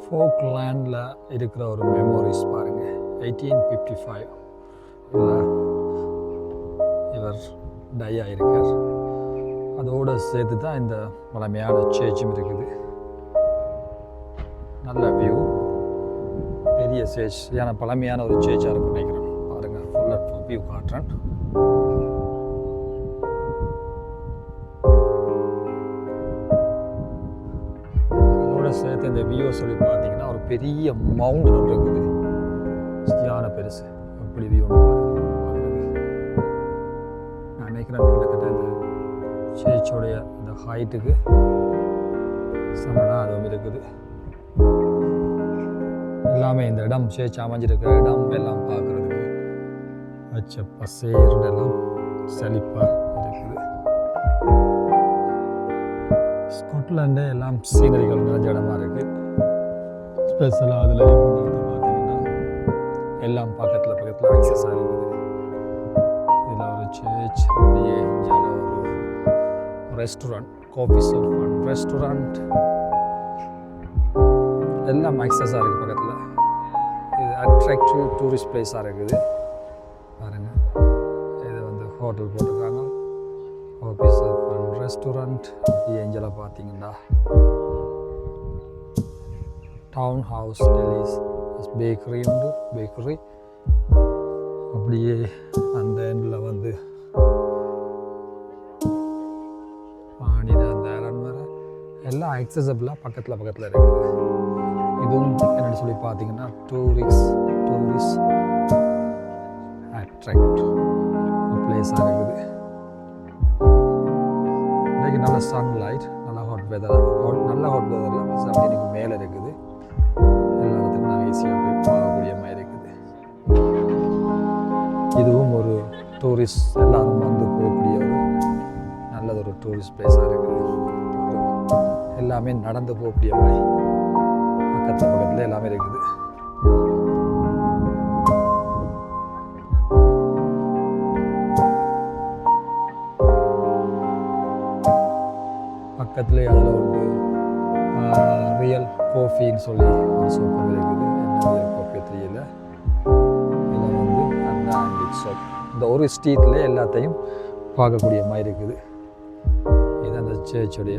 ஃபோக்லேண்டில் இருக்கிற ஒரு மெமோரிஸ் பாருங்கள். 1855 இவர் டை ஆகிருக்கார். அதோடு சேர்த்து தான் இந்த பழமையான சேர்ச்சும் இருக்குது. நல்ல வியூ, பெரிய சேர்ச், ஏன்னா பழமையான ஒரு சேர்ச்சாக இருக்கும் நினைக்கிறேன். பாருங்கள், ஃபுல்லாக வியூ காட்டுறேன். சேர்த்து இந்த வியூவை சொல்லி பார்த்தீங்கன்னா ஒரு பெரிய மவுண்டன் ஒன்று இருக்குது, சரியான பெருசு. அப்படி வியூ ஒன்று நான் நினைக்கிறேன் கிட்டத்தட்ட இந்த சேர்ச்சோடைய இந்த ஹைட்டுக்கு சமனாக அதுவும் இருக்குது. எல்லாமே இந்த இடம் சேர்ச் அமைஞ்சிருக்கிற இடம் எல்லாம் பார்க்குறதுக்கு வச்ச பசேர்னு எல்லாம் செழிப்பாக இருக்குது. ஸ்காட்லாண்டு எல்லாம் சீனரிகள் நிறைஞ்ச இடமா இருக்குது. ஸ்பெஷலாக அதில் பார்த்தீங்கன்னா எல்லாம் பக்கத்தில் ஆக்சஸாக இருக்குது. இதில் ஒரு சேர்ச், அப்படியே இங்கே ஒரு restaurant, coffee shop and restaurant எல்லாம் ஆக்சஸாக இருக்குது பக்கத்தில். இது அட்ராக்டிவ் டூரிஸ்ட் பிளேஸாக இருக்குது. பாருங்கள், இது வந்து ஹோட்டல் போட்டிருக்காங்க, காஃபி ஷாப் அண்ட் ரெஸ்டாரண்ட். ஏஞ்சலாக பார்த்தீங்கன்னா டவுன் ஹவுஸ், டெலிஸ், பேக்கரி உண்டு, பேக்கரி. அப்படியே அந்த எண்டில் வந்து பாணிட அந்த இடம் வேறு எல்லாம் ஆக்சசபிளாக பக்கத்தில் இருக்குது. இதுவும் என்னென்னு சொல்லி பார்த்தீங்கன்னா டூரிஸ்ட் அட்ராக்ட் பிளேஸாக இருக்குது. இன்றைக்கி நல்ல சன்லைட், நல்ல ஹாட் வெதரில் எனக்கு மேலே இருக்குது. எல்லா இடத்துக்கும் நான் ஈஸியாக போய் பார்க்கக்கூடிய மாதிரி இருக்குது. இதுவும் ஒரு டூரிஸ்ட் எல்லாரும் வந்து போகக்கூடிய ஒரு நல்லது ஒரு டூரிஸ்ட் பிளேஸாக இருக்குது. எல்லாமே நடந்து போகக்கூடிய மாதிரி பக்கத்தில் எல்லாமே இருக்குது. பக்கத்துலேயே அதில் ஒரு ரியல் காஃபின்னு சொல்லி ஒரு ஷாப் இருக்குது. என்ன ரியல் காஃபி தெரியல. இதில் வந்து அந்த ஆன்டிக் ஷாப், இந்த ஒரு ஸ்ட்ரீட்லேயே எல்லாத்தையும் பார்க்கக்கூடிய மாதிரி இருக்குது. இது அந்த சேர்ச்சுடைய